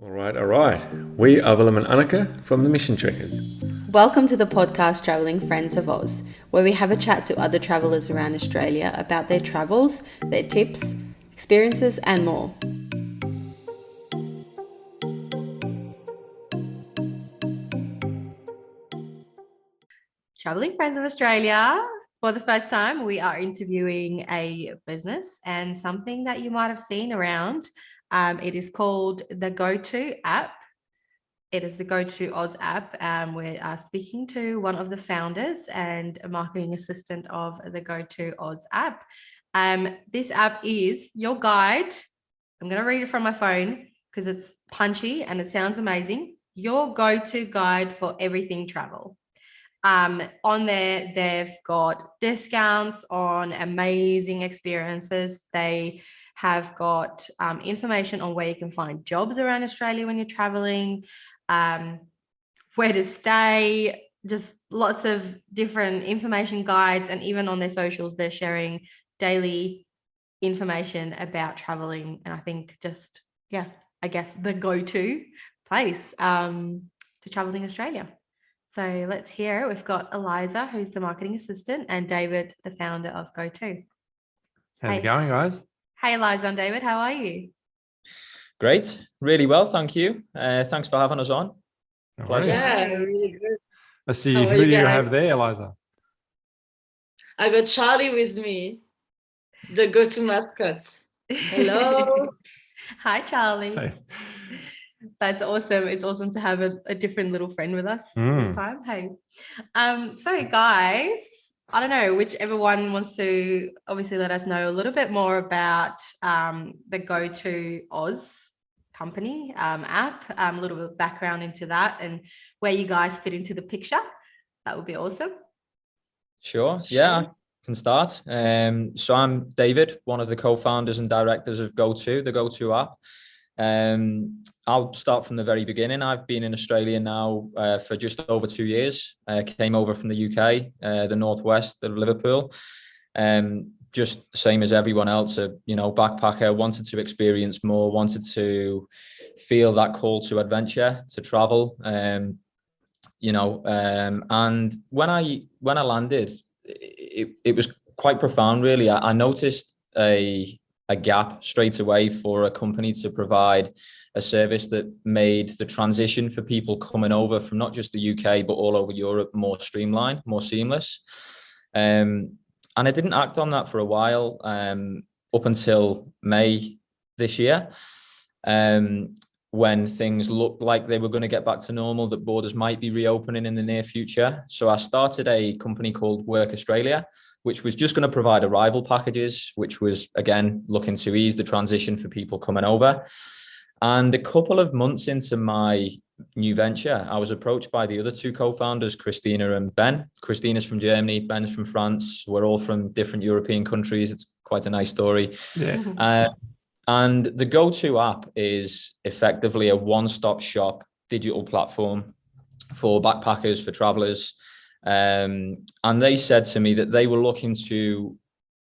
All right. We are Willem and Anneke from the Mission Trekkers. Welcome to the podcast Travelling Friends of Aus, where we have a chat to other travellers around Australia about their travels, their tips, experiences, and more. Travelling Friends of Australia. For the first time, we are interviewing a business and something that you might have seen around. It is called the GoTo app. It is the GoTo Aus app. We are speaking to one of the founders and a marketing assistant of the GoTo Aus app. This app is your guide. I'm going to read it from my phone because it's punchy and it sounds amazing. Your go-to guide for everything travel. On there, they've got discounts on amazing experiences. They have got information on where you can find jobs around Australia when you're traveling, where to stay, just lots of different information guides. And even on their socials, they're sharing daily information about traveling. And I think I guess the go-to place to traveling Australia. So let's hear it. We've got Elisa, who's the marketing assistant, and David, the founder of GoTo. How's it going, guys? Hey, Elisa and David, how are you? Great, really well, thank you. Thanks for having us on. Pleasure. Yeah, really good. Let's see, How are who do you you guys? have there, Eliza? I got Charlie with me, the go-to mascot. Hello. Hi, Charlie. Hey. That's awesome. It's awesome to have a different little friend with us this time. Hey. So guys, I don't know, whichever one wants to obviously let us know a little bit more about the GoTo Aus company app, a little bit of background into that and where you guys fit into the picture. That would be awesome. Sure, yeah, I can start. So I'm David, one of the co-founders and directors of GoTo, the GoTo app. I'll start from the very beginning. I've been in Australia now for just over 2 years. Came over from the UK, the northwest of Liverpool. Just the same as everyone else, backpacker, wanted to experience more, wanted to feel that call to adventure, to travel. And when I landed, it was quite profound, really. I noticed a gap straight away for a company to provide a service that made the transition for people coming over from not just the UK, but all over Europe more streamlined, more seamless. And I didn't act on that for a while, up until May this year, when things looked like they were going to get back to normal, that borders might be reopening in the near future. So I started a company called Work Australia, which was just going to provide arrival packages, which was, again, looking to ease the transition for people coming over. And a couple of months into my new venture, I was approached by the other two co-founders, Christina and Ben. Christina's from Germany, Ben's from France. We're all from different European countries. It's quite a nice story. Yeah. And the GoTo app is effectively a one-stop shop digital platform for backpackers, for travelers. And they said to me that they were looking to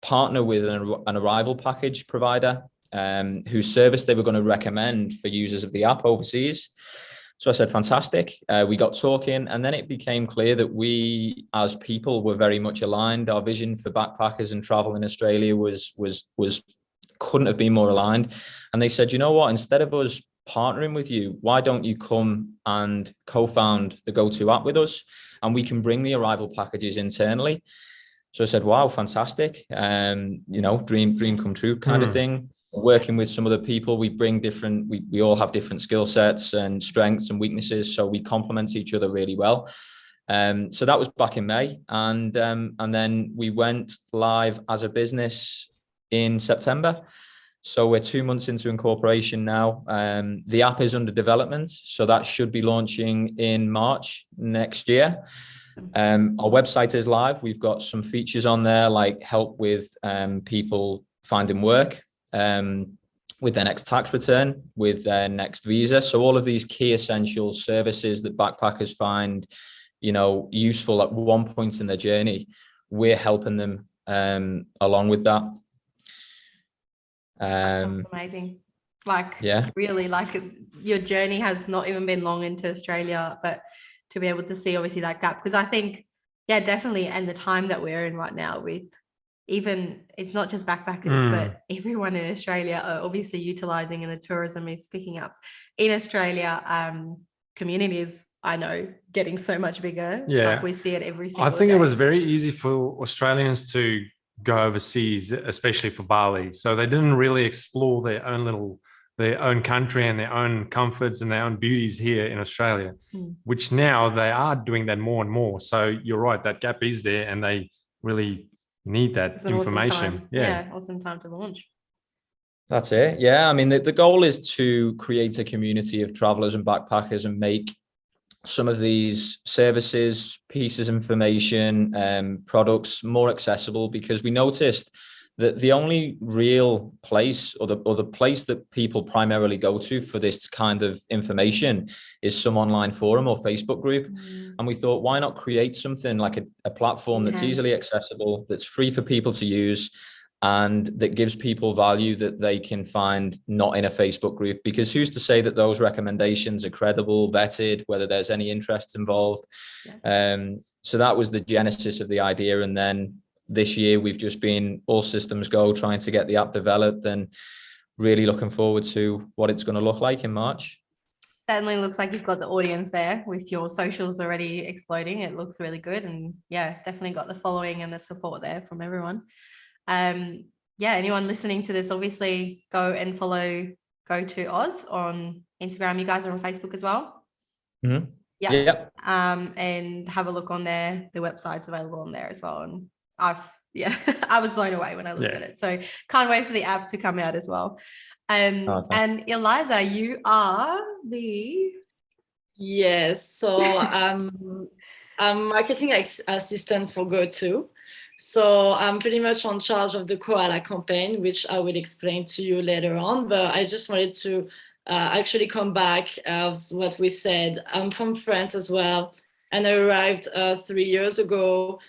partner with an arrival package provider, whose service they were going to recommend for users of the app overseas. So I said, fantastic. We got talking, and then it became clear that we as people were very much aligned. Our vision for backpackers and travel in Australia was couldn't have been more aligned. And they said, you know what, instead of us partnering with you, why don't you come and co-found the GoTo app with us, and we can bring the arrival packages internally. So I said, wow, fantastic. Dream come true kind of thing. Working with some other people, we bring we all have different skill sets and strengths and weaknesses, so we complement each other really well. So that was back in May, and then we went live as a business in September. So we're 2 months into incorporation now. The app is under development, so that should be launching in March next year. Our website is live. We've got some features on there, like help with people finding work, with their next tax return, with their next visa. So all of these key essential services that backpackers find, useful at one point in their journey, we're helping them along with that. Sounds amazing. Like, Yeah. really, like your journey has not even been long into Australia, but to be able to see obviously that gap, because I think, yeah, definitely, and the time that we're in right now with even, it's not just backpackers, but everyone in Australia are obviously utilizing, and the tourism is picking up in Australia. Communities, I know, getting so much bigger. Yeah. Like we see it every single I think day. it was very easy for Australians to go overseas, especially for Bali. So they didn't really explore their own country and their own comforts and their own beauties here in Australia, which now they are doing that more and more. So you're right, that gap is there, and they really need that It's an information. awesome time. Awesome time to launch. That's it. Yeah. I mean, the goal is to create a community of travelers and backpackers and make some of these services, pieces of information, products more accessible, because we noticed that the only real place or the place that people primarily go to for this kind of information is some online forum or Facebook group. And we thought, why not create something like a platform that's easily accessible, that's free for people to use, and that gives people value that they can find not in a Facebook group, because who's to say that those recommendations are credible, vetted, whether there's any interest involved. So that was the genesis of the idea. And then this year we've just been all systems go, trying to get the app developed, and really looking forward to what it's going to look like in March. Certainly looks like you've got the audience there with your socials already exploding. It looks really good, and yeah, definitely got the following and the support there from everyone. Anyone listening to this, obviously go and follow GoTo Aus on Instagram. You guys are on Facebook as well. Yeah. And have a look on there. The website's available on there as well. And I was blown away when I looked at it. So can't wait for the app to come out as well. And Eliza, you are the... Yes, so I'm marketing assistant for GoTo. So I'm pretty much on charge of the Koala campaign, which I will explain to you later on. But I just wanted to actually come back of what we said. I'm from France as well, and I arrived 3 years ago.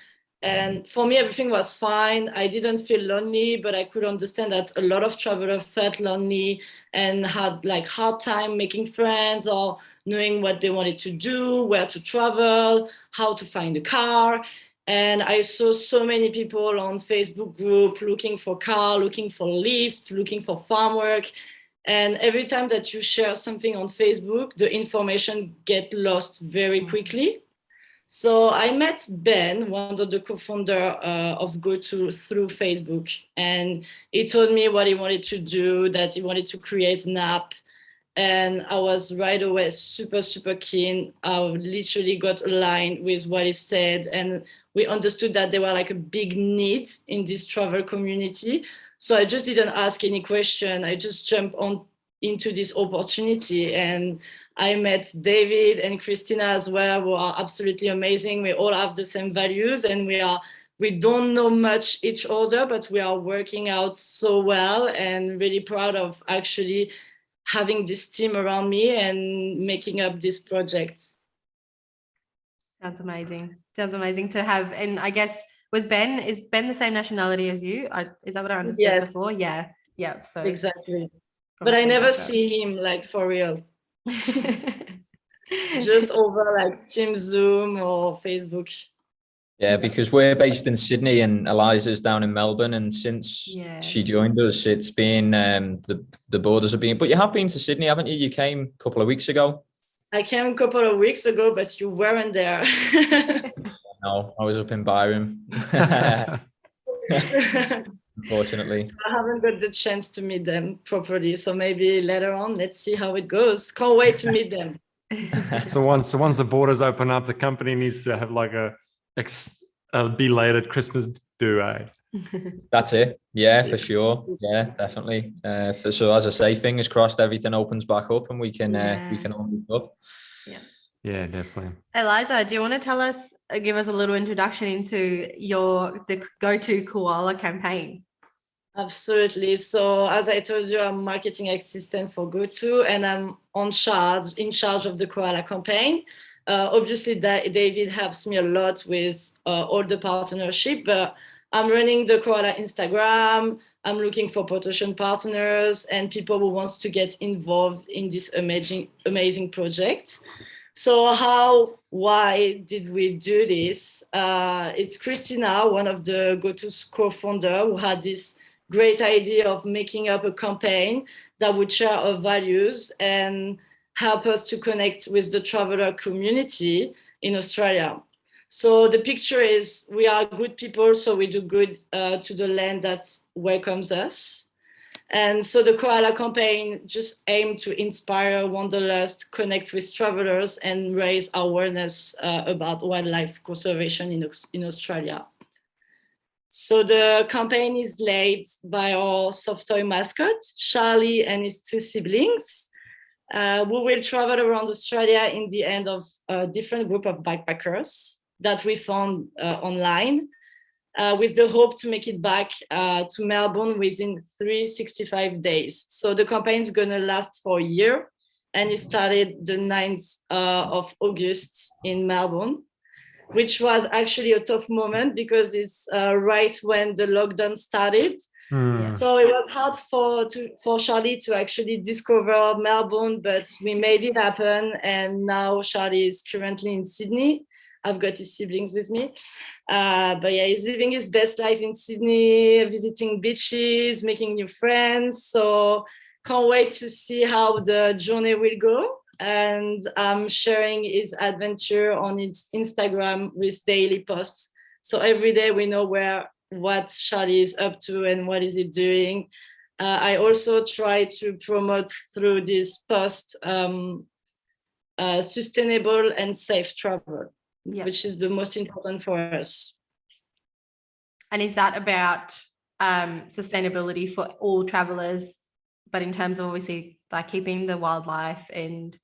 And for me, everything was fine. I didn't feel lonely, but I could understand that a lot of travelers felt lonely and had like hard time making friends or knowing what they wanted to do, where to travel, how to find a car. And I saw so many people on Facebook group looking for car, looking for lift, looking for farm work. And every time that you share something on Facebook, the information get lost very quickly. So I met Ben, one of the co-founder of GoTo, through Facebook. And he told me what he wanted to do, that he wanted to create an app. And I was right away super, super keen. I literally got aligned with what he said. And we understood that there were like a big need in this travel community. So I just didn't ask any question. I just jumped on into this opportunity. And I met David and Christina as well, who are absolutely amazing. We all have the same values, and we don't know much each other, but we are working out so well, and really proud of actually having this team around me and making up this project. Sounds amazing. Sounds amazing to have. And I guess is Ben the same nationality as you? Is that what I understood before? Yeah. So exactly. But I never see him like for real. Just over like Team Zoom or Facebook. Yeah, because we're based in Sydney and Eliza's down in Melbourne, and since she joined us, it's been the borders have been. But you have been to Sydney, haven't you? You came a couple of weeks ago. I came a couple of weeks ago, but you weren't there. No, I was up in Byron. Unfortunately, I haven't got the chance to meet them properly, so maybe later on, let's see how it goes. Can't wait to meet them. So once the borders open up, the company needs to have like a belated Christmas do, eh? That's it. Yeah, for sure. Yeah, definitely. So as I say, fingers crossed, everything opens back up and we can all meet up. Yeah, definitely. Eliza, do you want to give us a little introduction into the GoTo Koala campaign? Absolutely. So as I told you, I'm marketing assistant for GoTo, and I'm in charge of the Koala campaign. Obviously, David helps me a lot with all the partnership, but I'm running the Koala Instagram. I'm looking for potential partners and people who wants to get involved in this amazing project. So why did we do this? It's Christina, one of the GoTo's co-founder, who had this great idea of making up a campaign that would share our values and help us to connect with the traveler community in Australia. So the picture is we are good people, so we do good to the land that welcomes us. And so the Koala campaign just aimed to inspire wanderlust, connect with travelers, and raise awareness about wildlife conservation in Australia. So the campaign is led by our soft toy mascot, Charlie, and his two siblings. We will travel around Australia in the end of a different group of backpackers that we found online, with the hope to make it back to Melbourne within 365 days. So the campaign is going to last for a year, and it started the 9th of August in Melbourne, which was actually a tough moment because it's right when the lockdown started. So it was hard for Charlie to actually discover Melbourne, but we made it happen. And now Charlie is currently in Sydney. I've got his siblings with me. But yeah, he's living his best life in Sydney, visiting beaches, making new friends. So can't wait to see how the journey will go. And I'm sharing his adventure on his Instagram with daily posts. So every day we know what Charlie is up to and what is he doing. I also try to promote through this post sustainable and safe travel, which is the most important for us. And is that about sustainability for all travelers, but in terms of obviously like keeping the wildlife and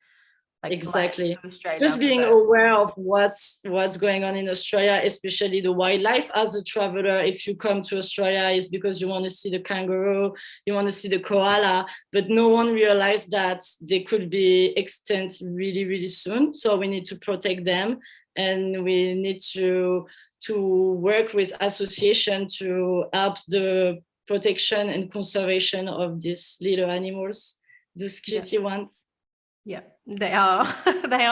like exactly Australia, just being aware of what's going on in Australia, especially the wildlife. As a traveler, if you come to Australia, it's because you want to see the kangaroo, you want to see the koala, but no one realized that they could be extinct really, really soon. So we need to protect them, and we need to work with association to help the protection and conservation of these little animals, those cutie ones. Yeah, they are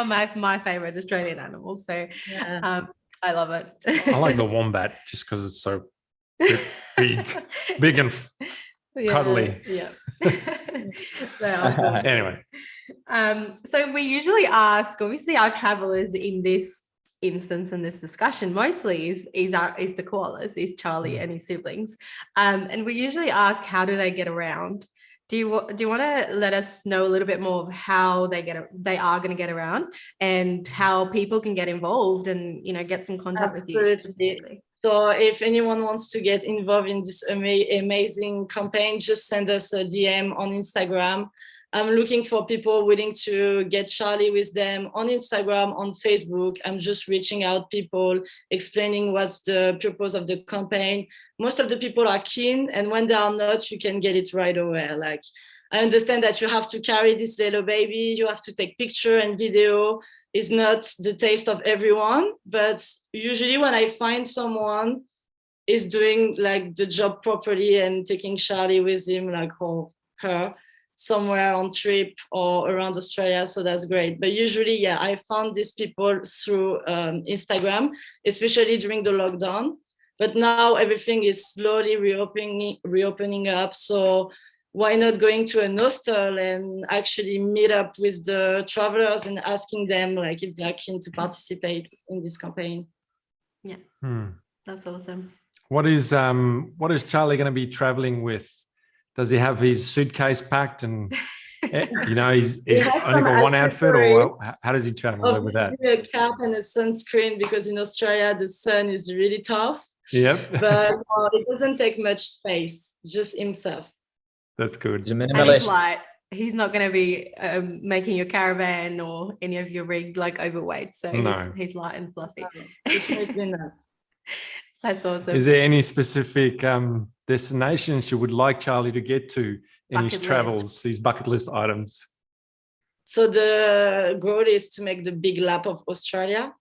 my favorite Australian animals. So I love it. I like the wombat just because it's so big and cuddly. Yeah. They are cool. Anyway. So we usually ask, obviously, our travelers in this instance in this discussion mostly is the koalas, is Charlie and his siblings, and we usually ask, how do they get around? Do you want to let us know a little bit more of how they are going to get around and how people can get involved and get in contact with you specifically? So if anyone wants to get involved in this amazing campaign, just send us a DM on Instagram. I'm looking for people willing to get Charlie with them on Instagram, on Facebook. I'm just reaching out people, explaining what's the purpose of the campaign. Most of the people are keen, and when they are not, you can get it right away. Like, I understand that you have to carry this little baby, you have to take picture and video. It's not the taste of everyone, but usually when I find someone is doing like the job properly and taking Charlie with him, like her, somewhere on trip or around Australia, so that's great. But usually, I found these people through Instagram, especially during the lockdown. But now everything is slowly reopening up. So why not going to an hostel and actually meet up with the travelers and asking them like if they're keen to participate in this campaign? Yeah, that's awesome. What is Charlie going to be traveling with? Does he have his suitcase packed and he's only got one outfit, or how does he travel with that? A cap and a sunscreen, because in Australia the sun is really tough. Yep. But it doesn't take much space, just himself. That's good. He's a minimalist. And he's not going to be making your caravan or any of your rig like overweight. So he's light and fluffy. That's awesome. Is there any specific destinations you would like Charlie to get to in his travels, these bucket list items? So the goal is to make the big lap of Australia.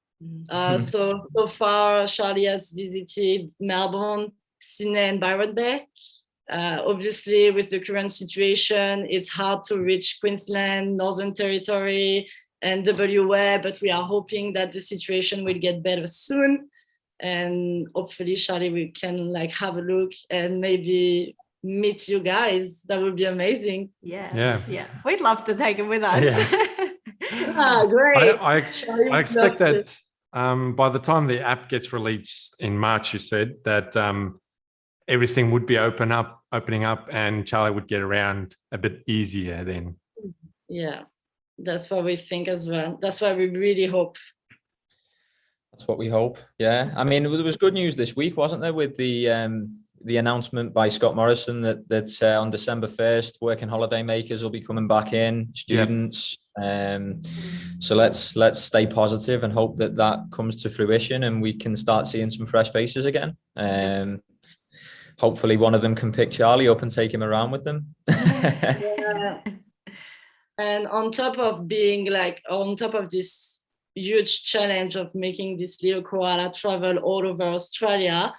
So far, Charlie has visited Melbourne, Sydney and Byron Bay. Obviously, with the current situation, it's hard to reach Queensland, Northern Territory, and WA, but we are hoping that the situation will get better soon. And hopefully, Charlie, we can like have a look and maybe meet you guys. That would be amazing. Yeah. We'd love to take him with us. Great. I Charlie would expect love that by the time the app gets released in March, you said that everything would be opening up, and Charlie would get around a bit easier then. Yeah, that's what we think as well. That's what we really hope. That's what we hope. Yeah, I mean, there was good news this week, wasn't there, with the announcement by Scott Morrison that on December 1st, working holiday makers will be coming back in, students. So let's stay positive and hope that comes to fruition and we can start seeing some fresh faces again. Hopefully one of them can pick Charlie up and take him around with them. Yeah. And on top of this huge challenge of making this little koala travel all over Australia,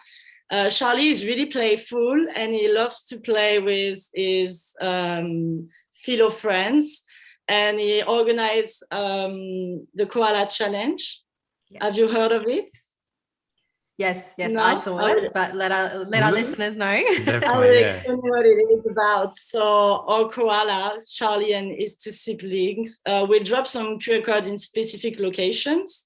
Charlie is really playful and he loves to play with his fellow friends, and he organized the Koala Challenge. Yeah. Have you heard of it? Yes, no? I saw it, but let our listeners know. I will explain what it is about. So our koala, Charlie and his two siblings, will drop some QR code in specific locations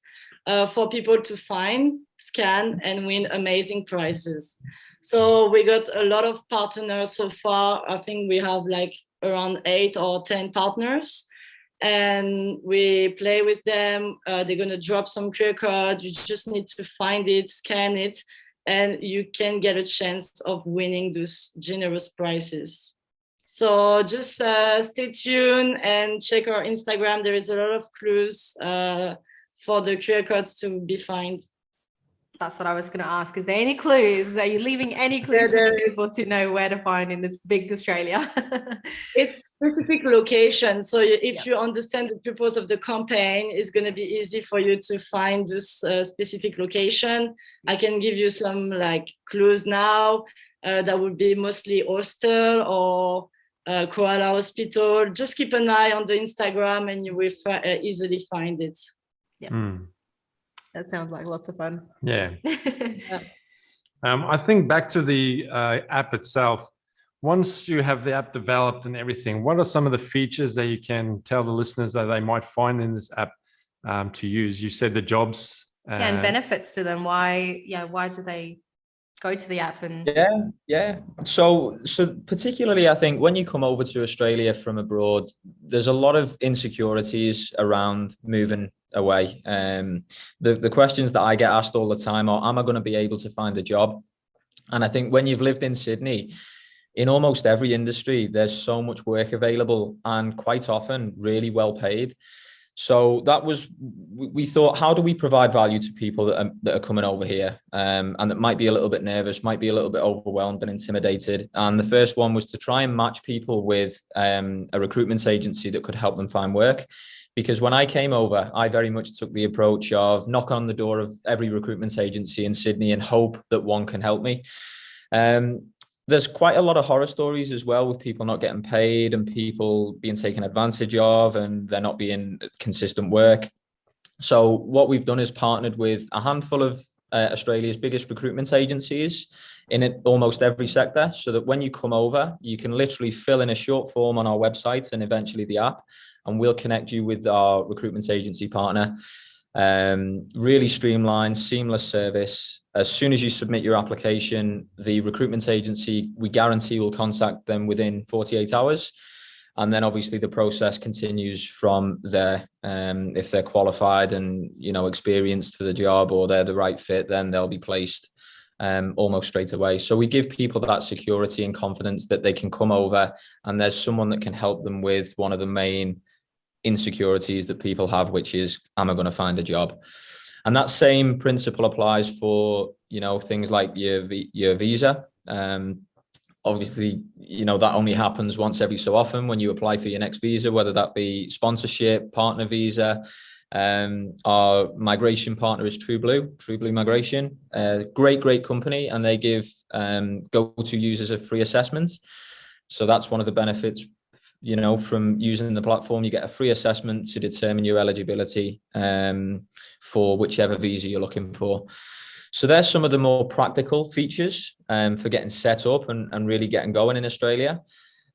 for people to find, scan, and win amazing prizes. So we got a lot of partners so far. I think we have like around 8 or 10 partners. And we play with them. They're going to drop some QR code. You just need to find it, scan it, and you can get a chance of winning those generous prizes. So just stay tuned and check our Instagram. There is a lot of clues for the QR codes to be found. That's what I was going to ask. Is there any clues? Are you leaving any clues for people to know where to find in this big Australia? It's specific location. So if you understand the purpose of the campaign, it's going to be easy for you to find this specific location. I can give you some like clues now. That would be mostly hostel or Koala Hospital. Just keep an eye on the Instagram and you will easily find it. Yeah. That sounds like lots of fun. Yeah. I think back to the app itself. Once you have the app developed and everything, what are some of the features that you can tell the listeners that they might find in this app to use? You said the jobs. And benefits to them. Why do they go to the app? And So particularly, I think when you come over to Australia from abroad, there's a lot of insecurities around moving away. The questions that I get asked all the time are, am I going to be able to find a job? And I think when you've lived in Sydney, in almost every industry, there's so much work available and quite often really well paid. So we thought, how do we provide value to people that are coming over here and that might be a little bit nervous, might be a little bit overwhelmed and intimidated? And the first one was to try and match people with a recruitment agency that could help them find work. Because when I came over, I very much took the approach of knock on the door of every recruitment agency in Sydney and hope that one can help me. There's quite a lot of horror stories as well with people not getting paid and people being taken advantage of and there not being consistent work. So what we've done is partnered with a handful of Australia's biggest recruitment agencies in almost every sector, so that when you come over, you can literally fill in a short form on our website and eventually the app, and we'll connect you with our recruitment agency partner. Really streamlined, seamless service. As soon as you submit your application, the recruitment agency, we guarantee will contact them within 48 hours. And then obviously the process continues from there. If they're qualified and, experienced for the job or they're the right fit, then they'll be placed almost straight away. So we give people that security and confidence that they can come over and there's someone that can help them with one of the main insecurities that people have, which is, am I going to find a job? And that same principle applies for, things like your visa. Obviously, that only happens once every so often when you apply for your next visa, whether that be sponsorship, partner visa, Our migration partner is Trueblue Migration, great company, and they give GoTo users a free assessment. So that's one of the benefits, you know, from using the platform. You get a free assessment to determine your eligibility for whichever visa you're looking for. So there's some of the more practical features for getting set up and really getting going in Australia.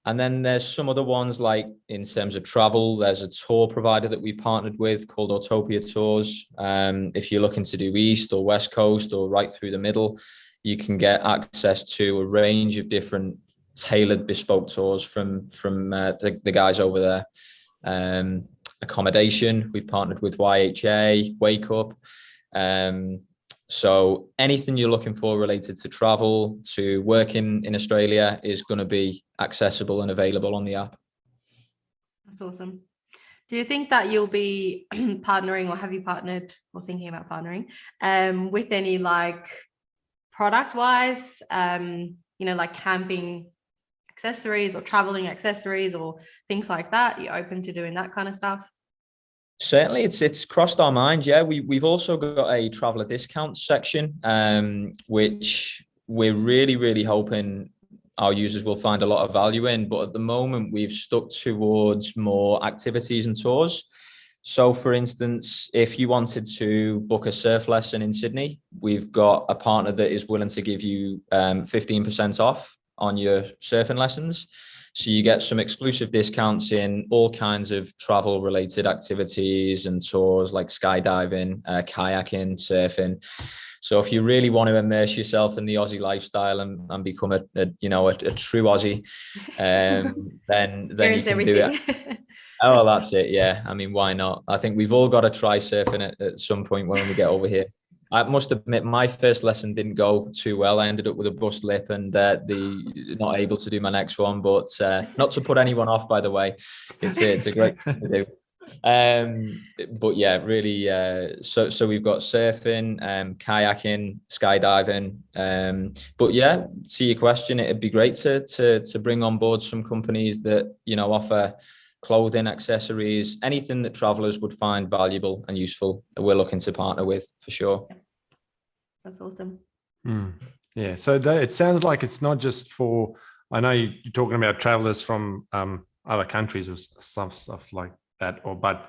And then there's some other ones, like in terms of travel, there's a tour provider that we've partnered with called Autopia Tours. If you're looking to do East or West Coast or right through the middle, you can get access to a range of different tailored bespoke tours from the guys over there. Accommodation, we've partnered with YHA, Wake Up. So anything you're looking for related to travel, to working in Australia, is going to be accessible and available on the app. That's awesome. Do you think that you'll be partnering, or have you partnered or thinking about partnering with any like product wise, you know, like camping accessories or traveling accessories or things like that? You're open to doing that kind of stuff? Certainly, it's crossed our minds. Yeah, we've also got a traveler discount section, which we're really hoping our users will find a lot of value in. But at the moment, we've stuck towards more activities and tours. So, for instance, if you wanted to book a surf lesson in Sydney, we've got a partner that is willing to give you 15% off on your surfing lessons. So you get some exclusive discounts in all kinds of travel related activities and tours like skydiving, kayaking, surfing. So if you really want to immerse yourself in the Aussie lifestyle and become a true Aussie, then you can do it. Oh, that's it. Yeah. I mean, why not? I think we've all got to try surfing at some point when we get over here. I must admit, my first lesson didn't go too well. I ended up with a bust lip and not able to do my next one. But not to put anyone off, by the way, it's a great thing to do. But yeah, really. So we've got surfing, kayaking, skydiving. But yeah, to your question, it'd be great to bring on board some companies that, you know, offer clothing, accessories, anything that travelers would find valuable and useful that we're looking to partner with, for sure. That's awesome. Yeah, so it sounds like it's not just for, I know you're talking about travelers from other countries or stuff like that, but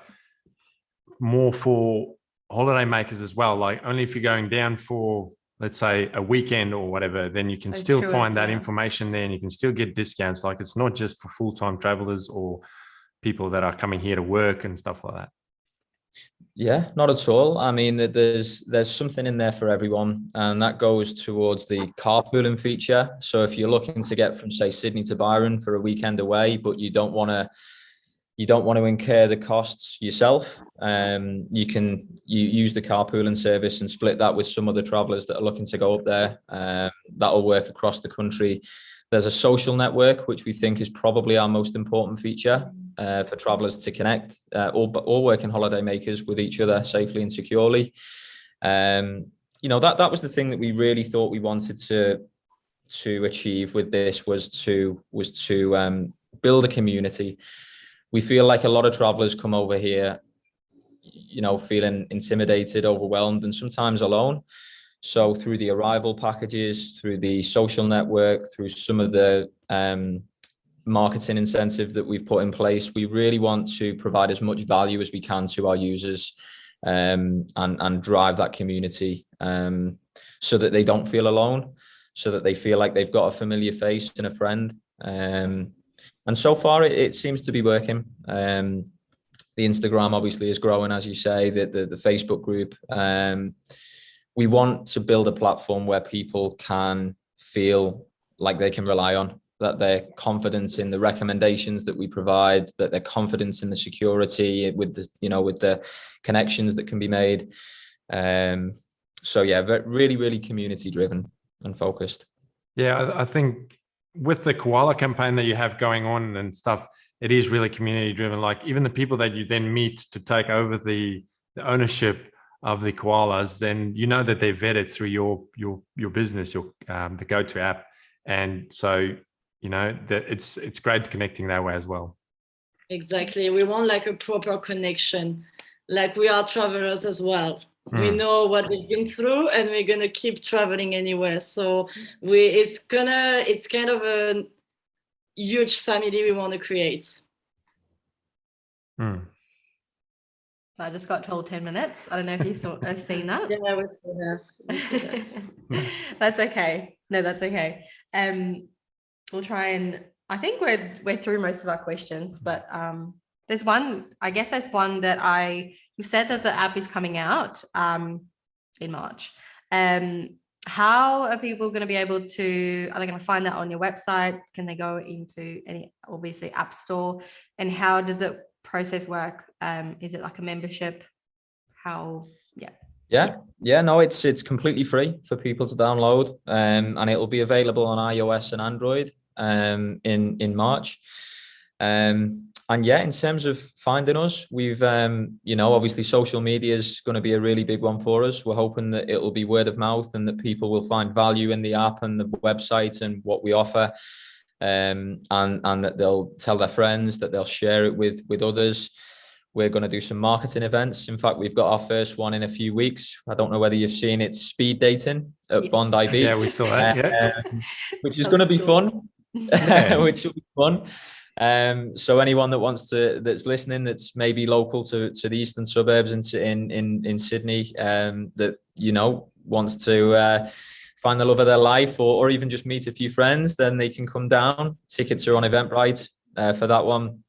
more for holiday makers as well. Like only if you're going down for, let's say, a weekend or whatever, then you can still find that information there and you can still get discounts. Like it's not just for full-time travelers or people that are coming here to work and stuff like that. Yeah, not at all. I mean, there's something in there for everyone, and that goes towards the carpooling feature. So if you're looking to get from, say, Sydney to Byron for a weekend away, but you don't want to incur the costs yourself, you use the carpooling service and split that with some other travelers that are looking to go up there. That'll work across the country. There's a social network, which we think is probably our most important feature for travelers to connect, all working holiday makers with each other safely and securely. You know, that was the thing that we really thought we wanted to achieve with this, was to build a community. We feel like a lot of travelers come over here, you know, feeling intimidated, overwhelmed, and sometimes alone. So through the arrival packages, through the social network, through some of the marketing incentives that we've put in place, we really want to provide as much value as we can to our users, and drive that community, so that they don't feel alone, so that they feel like they've got a familiar face and a friend. And so far it seems to be working. The Instagram obviously is growing, as you say, the Facebook group. We want to build a platform where people can feel like they can rely on, that they're confident in the recommendations that we provide, that they're confident in the security with the connections that can be made. So yeah, really community driven and focused. Yeah, I think with the Koala campaign that you have going on and stuff, it is really community driven. Like even the people that you then meet to take over the ownership of the koalas, then you know that they're vetted through your business, the GoTo app, and so you know that it's great connecting that way as well. Exactly, we want like a proper connection like we are travelers as well. We know what they've been through, and we're gonna keep traveling anywhere. So it's kind of a huge family we want to create. I just got told 10 minutes. I don't know if you have seen that. Yeah, we see that. That's okay. No, that's okay. We'll try and I think we're through most of our questions, but there's one that you said that the app is coming out in March. How are people going to be able to, are they going to find that on your website? Can they go into any, obviously, app store? And how does it process work? Is it like a membership? No, it's completely free for people to download, and it will be available on iOS and Android in March. And yeah, in terms of finding us, we've obviously social media is going to be a really big one for us. We're hoping that it will be word of mouth and that people will find value in the app and the website and what we offer, and that they'll tell their friends, that they'll share it with others. We're going to do some marketing events. In fact, we've got our first one in a few weeks. I don't know whether you've seen it, speed dating at Bondi Beach. Yeah, we saw that. Which is going to be fun. Which will be fun. So anyone that's listening, that's maybe local to the eastern suburbs in Sydney, that wants to find the love of their life, or even just meet a few friends, then they can come down. Tickets are on Eventbrite for that one.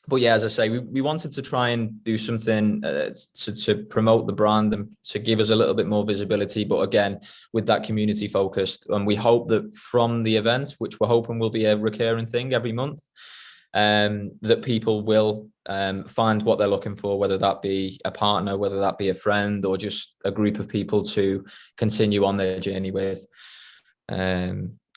But yeah, as I say, we wanted to try and do something to promote the brand and to give us a little bit more visibility, but again, with that community focused. And we hope that from the event, which we're hoping will be a recurring thing every month, that people will find what they're looking for, whether that be a partner, whether that be a friend, or just a group of people to continue on their journey with.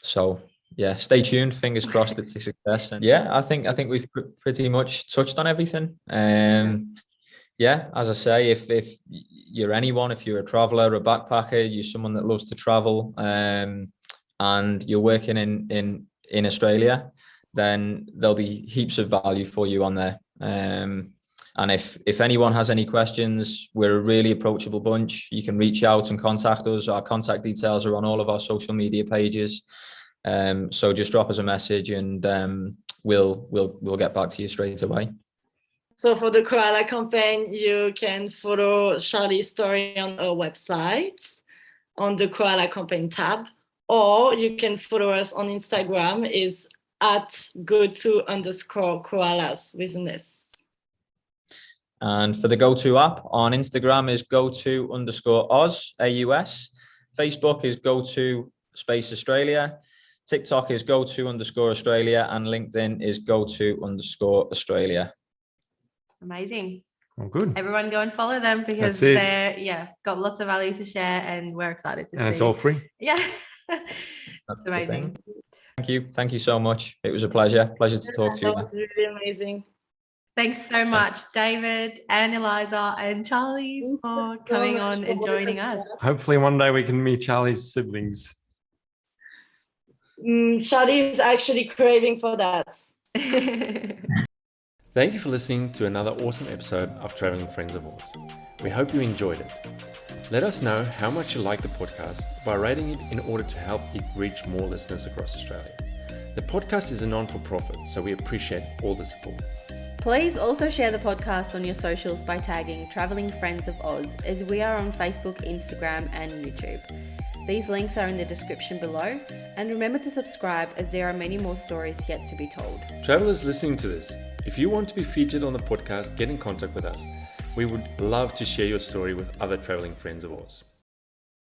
So yeah, stay tuned. Fingers crossed it's a success. And yeah, I think we've pretty much touched on everything. Yeah, as I say, if you're anyone, if you're a traveler, a backpacker, you're someone that loves to travel, and you're working in Australia, then there'll be heaps of value for you on there. And if anyone has any questions, we're a really approachable bunch. You can reach out and contact us. Our contact details are on all of our social media pages. So just drop us a message, and we'll get back to you straight away. So for the Koala campaign, you can follow Charlie's story on our website on the Koala campaign tab, or you can follow us on Instagram is at GoTo_Koalas with an S. And for the GoTo app on Instagram is GoTo_Aus, AUS. Facebook is GoTo Australia. TikTok is GoTo_Australia, and LinkedIn is GoTo_Australia. Amazing. Oh, good. Everyone go and follow them, because they're got lots of value to share, and we're excited to see. And it's all free. Yeah. That's it's amazing. Thank you so much. It was a pleasure to talk to you. That was really amazing. Thanks so much, David and Elisa and Charlie, for coming on and joining us. Hopefully one day we can meet Charlie's siblings. Charlie is actually craving for that. Thank you for listening to another awesome episode of Travelling Friends of Aus. We hope you enjoyed it. Let us know how much you like the podcast by rating it in order to help it reach more listeners across Australia. The podcast is a non-for-profit, so we appreciate all the support. Please also share the podcast on your socials by tagging Travelling Friends of Aus, as we are on Facebook, Instagram and YouTube. These links are in the description below, and remember to subscribe, as there are many more stories yet to be told. Travelers listening to this, if you want to be featured on the podcast, get in contact with us. We would love to share your story with other travelling friends of ours.